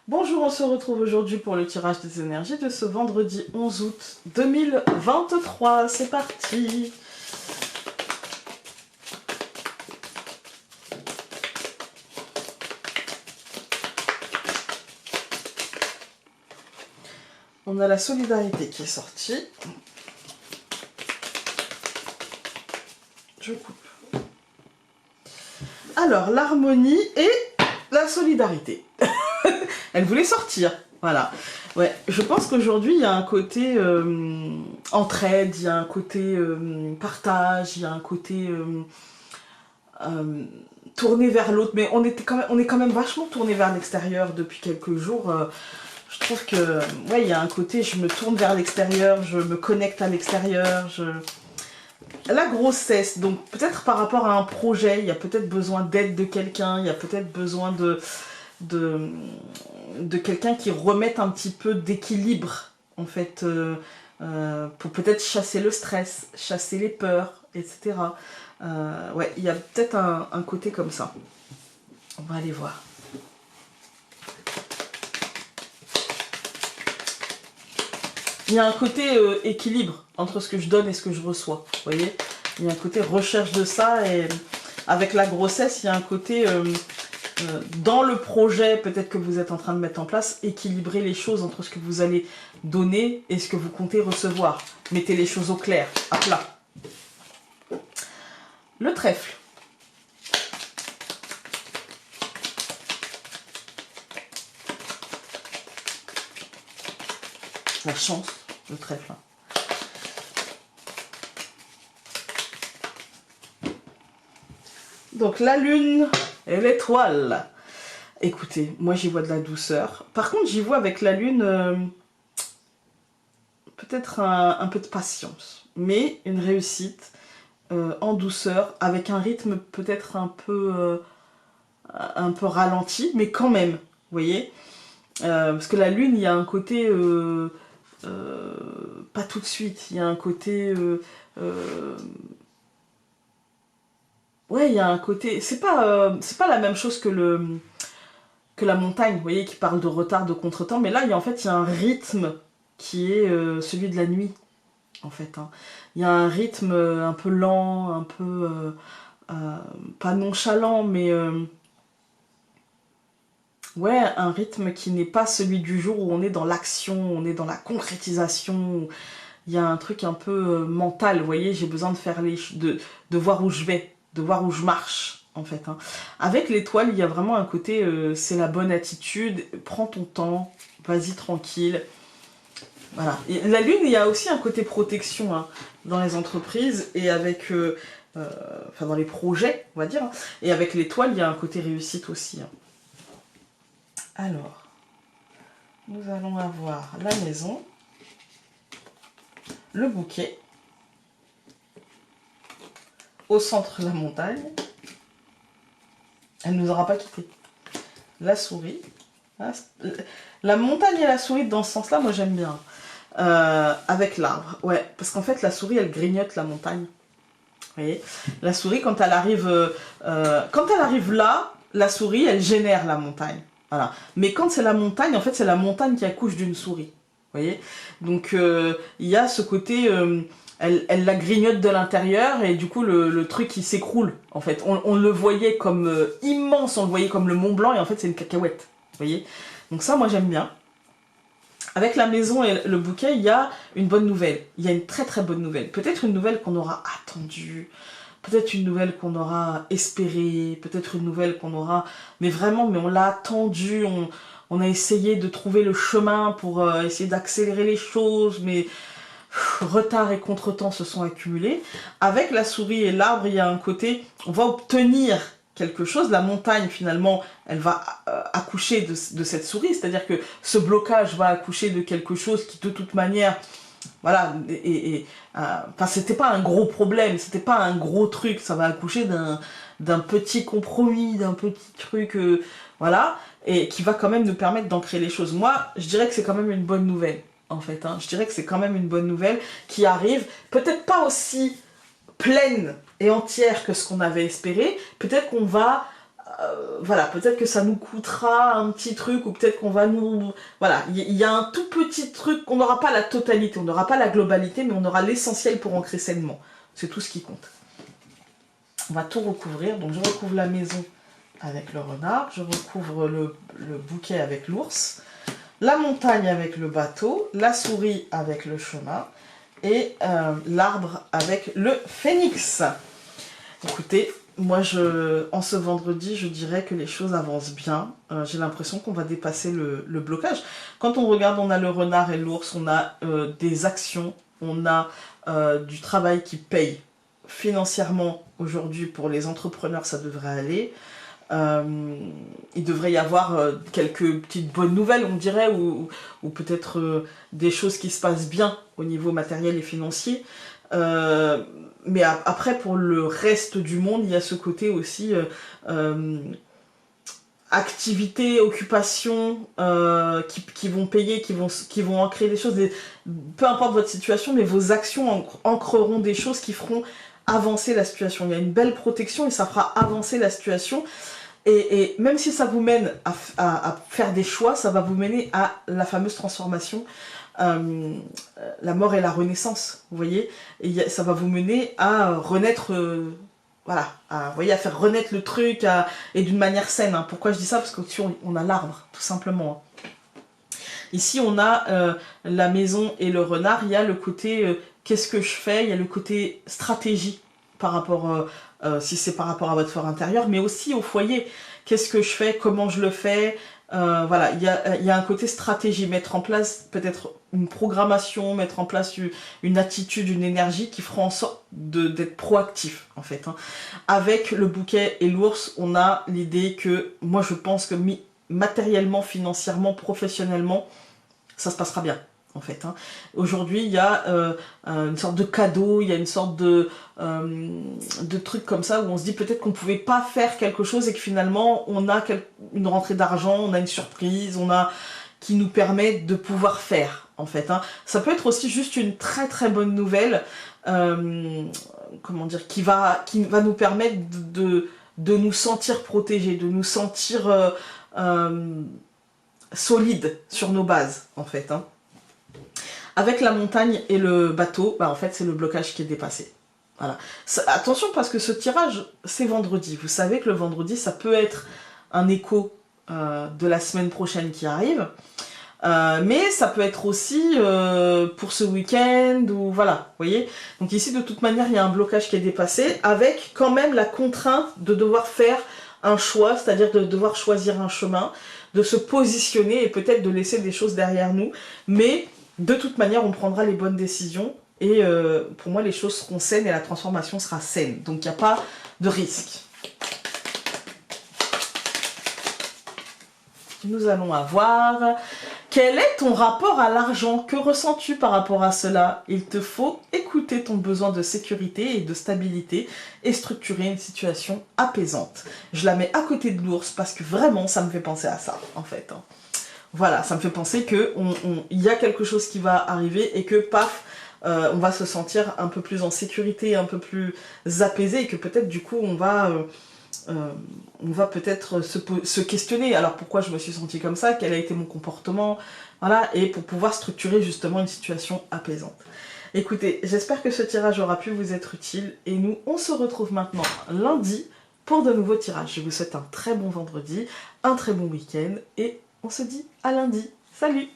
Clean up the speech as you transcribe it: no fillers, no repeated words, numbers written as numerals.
Bonjour, on se retrouve aujourd'hui pour le tirage des énergies de ce vendredi 11 août 2023. C'est parti! On a la solidarité qui est sortie. Je coupe. Alors, l'harmonie et la solidarité. Elle voulait sortir, voilà. Ouais, je pense qu'aujourd'hui, il y a un côté entraide, il y a un côté partage, il y a un côté tourné vers l'autre. Mais on est quand même vachement tourné vers l'extérieur depuis quelques jours. Je trouve que, ouais, il y a un côté, je me tourne vers l'extérieur, je me connecte à l'extérieur, La grossesse, donc peut-être par rapport à un projet, il y a peut-être besoin d'aide de quelqu'un, il y a peut-être besoin de quelqu'un qui remette un petit peu d'équilibre, en fait, pour peut-être chasser le stress, chasser les peurs, etc. Ouais, il y a peut-être un côté comme ça. On va aller voir. Il y a un côté équilibre entre ce que je donne et ce que je reçois, vous voyez. Il y a un côté recherche de ça, et avec la grossesse, il y a un côté, dans le projet peut-être que vous êtes en train de mettre en place, équilibrer les choses entre ce que vous allez donner et ce que vous comptez recevoir. Mettez les choses au clair, à plat. Le trèfle. La chance, le trèfle. Donc la lune et l'étoile. Écoutez, moi j'y vois de la douceur. Par contre, j'y vois avec la lune peut-être un peu de patience, mais une réussite en douceur, avec un rythme peut-être un peu ralenti, mais quand même, vous voyez. Parce que la lune, il y a un côté pas tout de suite, il y a un côté ouais, il y a un côté, c'est pas la même chose que la montagne, vous voyez, qui parle de retard, de contretemps, mais là, en fait, il y a un rythme qui est celui de la nuit, en fait. Hein. Il y a un rythme un peu lent, un peu pas nonchalant, mais ouais, un rythme qui n'est pas celui du jour où on est dans l'action, on est dans la concrétisation. Il y a un truc un peu mental, vous voyez, j'ai besoin de faire de voir où je vais, de voir où je marche, en fait. Hein. Avec l'étoile, il y a vraiment un côté, c'est la bonne attitude, prends ton temps, vas-y tranquille. Voilà. Et la lune, il y a aussi un côté protection hein, dans les entreprises et avec, enfin dans les projets, on va dire. Hein. Et avec l'étoile, il y a un côté réussite aussi. Hein. Alors, nous allons avoir la maison, le bouquet, au centre la montagne, elle ne nous aura pas quitté. La souris, la montagne et la souris dans ce sens-là, moi j'aime bien. Avec l'arbre, ouais, parce qu'en fait la souris elle grignote la montagne. Vous voyez, la souris quand elle arrive là, la souris elle génère la montagne. Voilà. Mais quand c'est la montagne, en fait c'est la montagne qui accouche d'une souris. Vous voyez, donc il y a ce côté, elle la grignote de l'intérieur et du coup le truc il s'écroule. En fait, on le voyait comme immense, on le voyait comme le Mont Blanc et en fait c'est une cacahuète. Vous voyez, donc ça moi j'aime bien. Avec la maison et le bouquet, il y a une bonne nouvelle. Il y a une très très bonne nouvelle. Peut-être une nouvelle qu'on aura attendue, peut-être une nouvelle qu'on aura espérée, peut-être une nouvelle qu'on aura... Mais vraiment, mais on l'a attendue, on a essayé de trouver le chemin pour essayer d'accélérer les choses, mais retard et contretemps se sont accumulés. Avec la souris et l'arbre, il y a un côté, on va obtenir quelque chose, la montagne finalement, elle va accoucher de cette souris, c'est-à-dire que ce blocage va accoucher de quelque chose qui de toute manière, voilà, enfin c'était pas un gros problème, c'était pas un gros truc, ça va accoucher d'un petit compromis, d'un petit truc, voilà, et qui va quand même nous permettre d'ancrer les choses. Moi, je dirais que c'est quand même une bonne nouvelle, en fait, hein. Je dirais que c'est quand même une bonne nouvelle qui arrive, peut-être pas aussi pleine et entière que ce qu'on avait espéré, peut-être qu'on va voilà, peut-être que ça nous coûtera un petit truc, ou peut-être qu'on va nous... Voilà, il y a un tout petit truc, on n'aura pas la totalité, on n'aura pas la globalité, mais on aura l'essentiel pour ancrer sainement. C'est tout ce qui compte. On va tout recouvrir, donc je recouvre la maison avec le renard, je recouvre le bouquet avec l'ours, la montagne avec le bateau, la souris avec le chemin, et l'arbre avec le phénix. Écoutez, moi, en ce vendredi, je dirais que les choses avancent bien. J'ai l'impression qu'on va dépasser le blocage. Quand on regarde, on a le renard et l'ours, on a des actions, on a du travail qui paye financièrement aujourd'hui pour les entrepreneurs, ça devrait aller. Il devrait y avoir quelques petites bonnes nouvelles, on dirait, ou peut-être des choses qui se passent bien au niveau matériel et financier. Mais après, pour le reste du monde, il y a ce côté aussi activités, occupations qui vont payer, qui vont ancrer des choses. Peu importe votre situation, mais vos actions ancreront des choses qui feront avancer la situation. Il y a une belle protection et ça fera avancer la situation. Et même si ça vous mène à faire des choix, ça va vous mener à la fameuse transformation, la mort et la renaissance, vous voyez. Et ça va vous mener à renaître, voilà, vous voyez, à faire renaître le truc, et d'une manière saine. Hein. Pourquoi je dis ça? Parce qu'au-dessus, on a l'arbre, tout simplement. Hein. Ici, on a la maison et le renard. Il y a le côté qu'est-ce que je fais? Il y a le côté stratégie par rapport... si c'est par rapport à votre fort intérieur, mais aussi au foyer. Qu'est-ce que je fais? Comment je le fais? Voilà, il y a un côté stratégie, mettre en place peut-être une programmation, mettre en place une attitude, une énergie qui fera en sorte d'être proactif, en fait. Hein. Avec le bouquet et l'ours, on a l'idée que, moi je pense que matériellement, financièrement, professionnellement, ça se passera bien. En fait, hein. Aujourd'hui, il y a une sorte de cadeau, il y a une sorte de truc comme ça où on se dit peut-être qu'on ne pouvait pas faire quelque chose et que finalement on a une rentrée d'argent, on a une surprise, qui nous permet de pouvoir faire, en fait. Hein. Ça peut être aussi juste une très très bonne nouvelle, comment dire, qui va nous permettre de nous sentir protégés, de nous sentir solides sur nos bases, en fait. Hein. Avec la montagne et le bateau, bah en fait c'est le blocage qui est dépassé. Voilà. Attention parce que ce tirage c'est vendredi. Vous savez que le vendredi ça peut être un écho de la semaine prochaine qui arrive. Mais ça peut être aussi pour ce week-end ou voilà, vous voyez. Donc ici de toute manière il y a un blocage qui est dépassé avec quand même la contrainte de devoir faire un choix, c'est-à-dire de devoir choisir un chemin, de se positionner et peut-être de laisser des choses derrière nous. Mais de toute manière, on prendra les bonnes décisions et pour moi, les choses seront saines et la transformation sera saine. Donc, il n'y a pas de risque. Nous allons avoir... Quel est ton rapport à l'argent? Que ressens-tu par rapport à cela? Il te faut écouter ton besoin de sécurité et de stabilité et structurer une situation apaisante. Je la mets à côté de l'ours parce que vraiment, ça me fait penser à ça, en fait. Hein. Voilà, ça me fait penser qu'il y a quelque chose qui va arriver et que, paf, on va se sentir un peu plus en sécurité, un peu plus apaisé et que peut-être, du coup, on va peut-être se questionner. Alors, pourquoi je me suis sentie comme ça? Quel a été mon comportement? Voilà, et pour pouvoir structurer justement une situation apaisante. Écoutez, j'espère que ce tirage aura pu vous être utile et nous, on se retrouve maintenant lundi pour de nouveaux tirages. Je vous souhaite un très bon vendredi, un très bon week-end et on se dit à lundi. Salut!